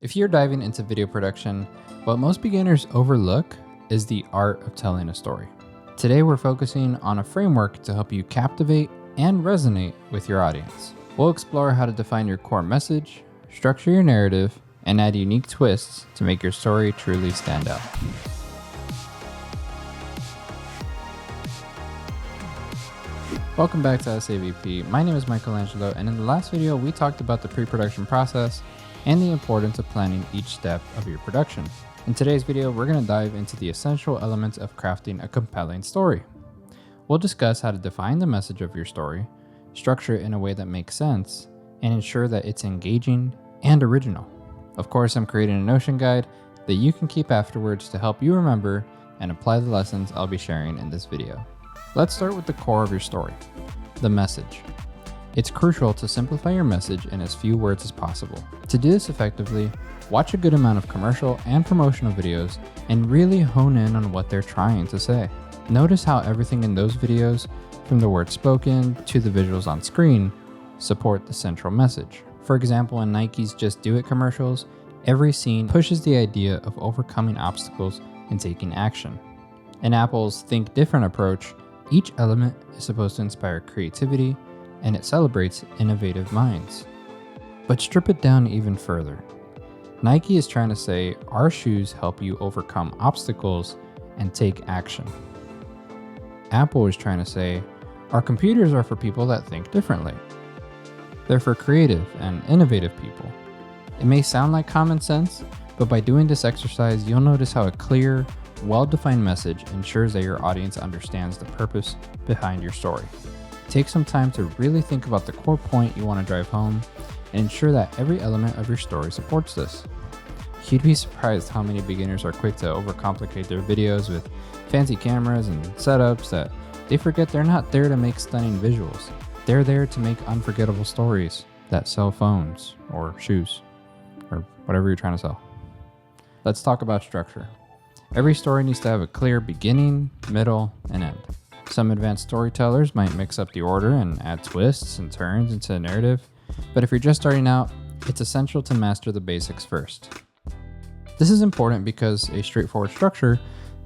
If you're diving into video production, what most beginners overlook is the art of telling a story. Today we're focusing on a framework to help you captivate and resonate with your audience. We'll explore how to define your core message, structure your narrative, and add unique twists to make your story truly stand out. Welcome back to SAVP. My name is Angelo, and in the last video we talked about the pre-production process and the importance of planning each step of your production. In today's video, we're going to dive into the essential elements of crafting a compelling story. We'll discuss how to define the message of your story, structure it in a way that makes sense, and ensure that it's engaging and original. Of course, I'm creating a Notion guide that you can keep afterwards to help you remember and apply the lessons I'll be sharing in this video. Let's start with the core of your story, the message. It's crucial to simplify your message in as few words as possible. To do this effectively, watch a good amount of commercial and promotional videos and really hone in on what they're trying to say. Notice how everything in those videos, from the words spoken to the visuals on screen, support the central message. For example, in Nike's Just Do It commercials, every scene pushes the idea of overcoming obstacles and taking action. In Apple's Think Different approach, each element is supposed to inspire creativity, and it celebrates innovative minds. But strip it down even further. Nike is trying to say our shoes help you overcome obstacles and take action. Apple is trying to say our computers are for people that think differently. They're for creative and innovative people. It may sound like common sense, but by doing this exercise, you'll notice how a clear, well-defined message ensures that your audience understands the purpose behind your story. Take some time to really think about the core point you want to drive home and ensure that every element of your story supports this. You'd be surprised how many beginners are quick to overcomplicate their videos with fancy cameras and setups that they forget they're not there to make stunning visuals. They're there to make unforgettable stories that sell phones or shoes or whatever you're trying to sell. Let's talk about structure. Every story needs to have a clear beginning, middle, and end. Some advanced storytellers might mix up the order and add twists and turns into a narrative, but if you're just starting out, it's essential to master the basics first. This is important because a straightforward structure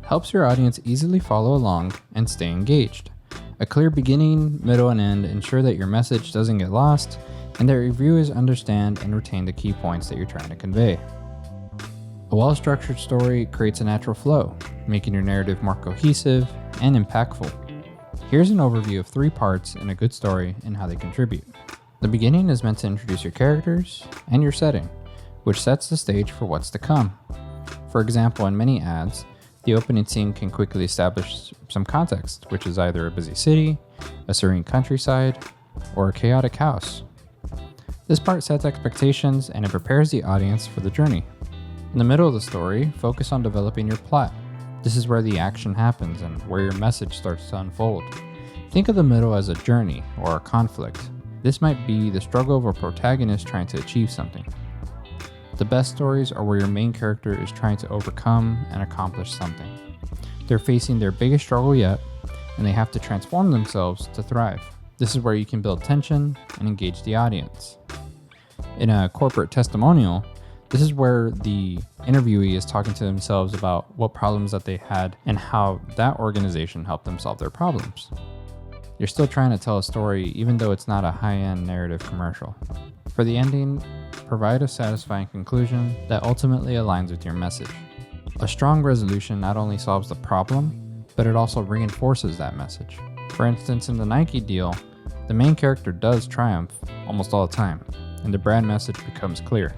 helps your audience easily follow along and stay engaged. A clear beginning, middle, and end ensure that your message doesn't get lost and that reviewers understand and retain the key points that you're trying to convey. A well-structured story creates a natural flow, making your narrative more cohesive and impactful. Here's an overview of 3 parts in a good story and how they contribute. The beginning is meant to introduce your characters and your setting, which sets the stage for what's to come. For example, in many ads, the opening scene can quickly establish some context, which is either a busy city, a serene countryside, or a chaotic house. This part sets expectations and it prepares the audience for the journey. In the middle of the story, focus on developing your plot. This is where the action happens and where your message starts to unfold. Think of the middle as a journey or a conflict. This might be the struggle of a protagonist trying to achieve something. The best stories are where your main character is trying to overcome and accomplish something. They're facing their biggest struggle yet, and they have to transform themselves to thrive. This is where you can build tension and engage the audience. In a corporate testimonial, this is where the interviewee is talking to themselves about what problems that they had and how that organization helped them solve their problems. You're still trying to tell a story even though it's not a high-end narrative commercial. For the ending, provide a satisfying conclusion that ultimately aligns with your message. A strong resolution not only solves the problem, but it also reinforces that message. For instance, in the Nike deal, the main character does triumph almost all the time, and the brand message becomes clear.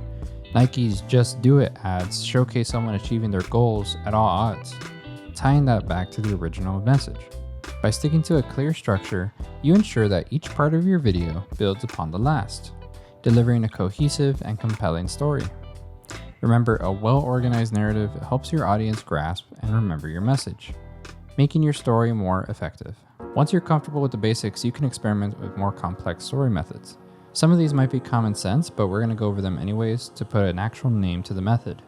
Nike's Just Do It ads showcase someone achieving their goals at all odds, tying that back to the original message. By sticking to a clear structure, you ensure that each part of your video builds upon the last, delivering a cohesive and compelling story. Remember, a well-organized narrative helps your audience grasp and remember your message, making your story more effective. Once you're comfortable with the basics, you can experiment with more complex story methods. Some of these might be common sense, but we're going to go over them anyways to put an actual name to the method.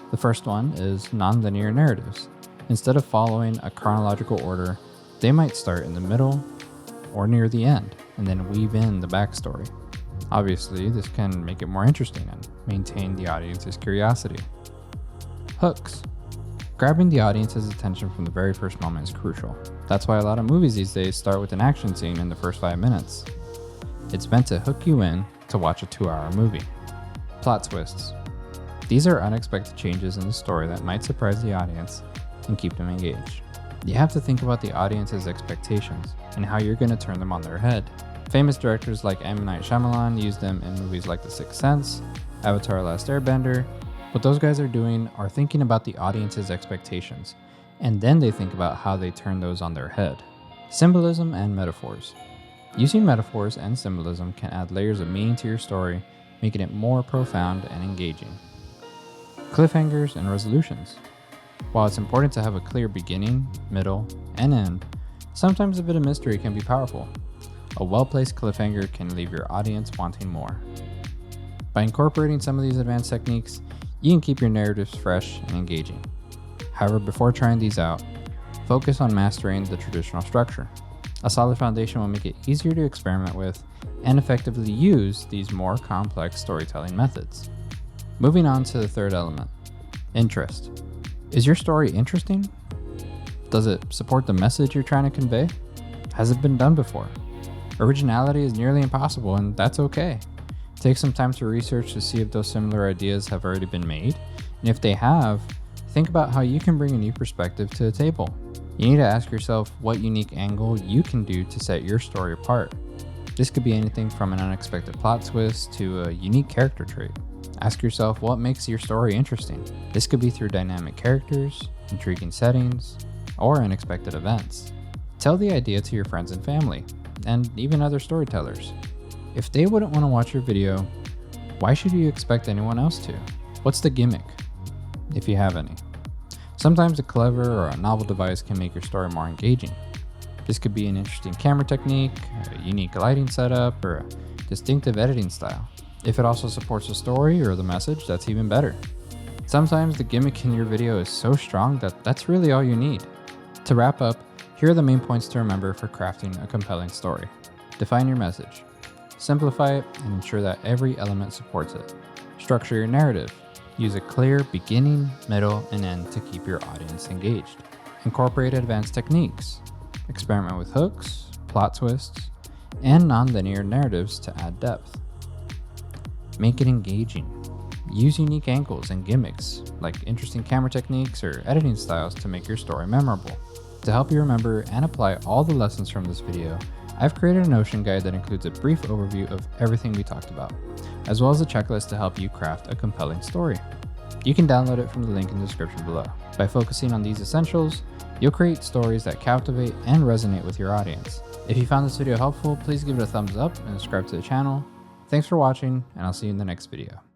The first one is nonlinear narratives. Instead of following a chronological order, they might start in the middle or near the end and then weave in the backstory. Obviously, this can make it more interesting and maintain the audience's curiosity. Hooks. Grabbing the audience's attention from the very first moment is crucial. That's why a lot of movies these days start with an action scene in the first 5 minutes. It's meant to hook you in to watch a 2-hour movie. Plot twists. These are unexpected changes in the story that might surprise the audience and keep them engaged. You have to think about the audience's expectations and how you're going to turn them on their head. Famous directors like M. Night Shyamalan use them in movies like The Sixth Sense, Avatar: Last Airbender. What those guys are doing are thinking about the audience's expectations, and then they think about how they turn those on their head. Symbolism and metaphors. Using metaphors and symbolism can add layers of meaning to your story, making it more profound and engaging. Cliffhangers and resolutions. While it's important to have a clear beginning, middle, and end, sometimes a bit of mystery can be powerful. A well-placed cliffhanger can leave your audience wanting more. By incorporating some of these advanced techniques, you can keep your narratives fresh and engaging. However, before trying these out, focus on mastering the traditional structure. A solid foundation will make it easier to experiment with and effectively use these more complex storytelling methods. Moving on to the third element, interest. Is your story interesting? Does it support the message you're trying to convey? Has it been done before? Originality is nearly impossible, and that's okay. Take some time to research to see if those similar ideas have already been made, and if they have, think about how you can bring a new perspective to the table. You need to ask yourself what unique angle you can do to set your story apart. This could be anything from an unexpected plot twist to a unique character trait. Ask yourself what makes your story interesting. This could be through dynamic characters, intriguing settings, or unexpected events. Tell the idea to your friends and family, and even other storytellers. If they wouldn't want to watch your video, why should you expect anyone else to? What's the gimmick, if you have any? Sometimes a clever or a novel device can make your story more engaging. This could be an interesting camera technique, a unique lighting setup, or a distinctive editing style. If it also supports the story or the message, that's even better. Sometimes the gimmick in your video is so strong that that's really all you need. To wrap up, here are the main points to remember for crafting a compelling story. Define your message. Simplify it and ensure that every element supports it. Structure your narrative. Use a clear beginning, middle, and end to keep your audience engaged. Incorporate advanced techniques. Experiment with hooks, plot twists, and non-linear narratives to add depth. Make it engaging. Use unique angles and gimmicks, like interesting camera techniques or editing styles to make your story memorable. To help you remember and apply all the lessons from this video, I've created a Notion guide that includes a brief overview of everything we talked about, as well as a checklist to help you craft a compelling story. You can download it from the link in the description below. By focusing on these essentials, you'll create stories that captivate and resonate with your audience. If you found this video helpful, please give it a thumbs up and subscribe to the channel. Thanks for watching, and I'll see you in the next video.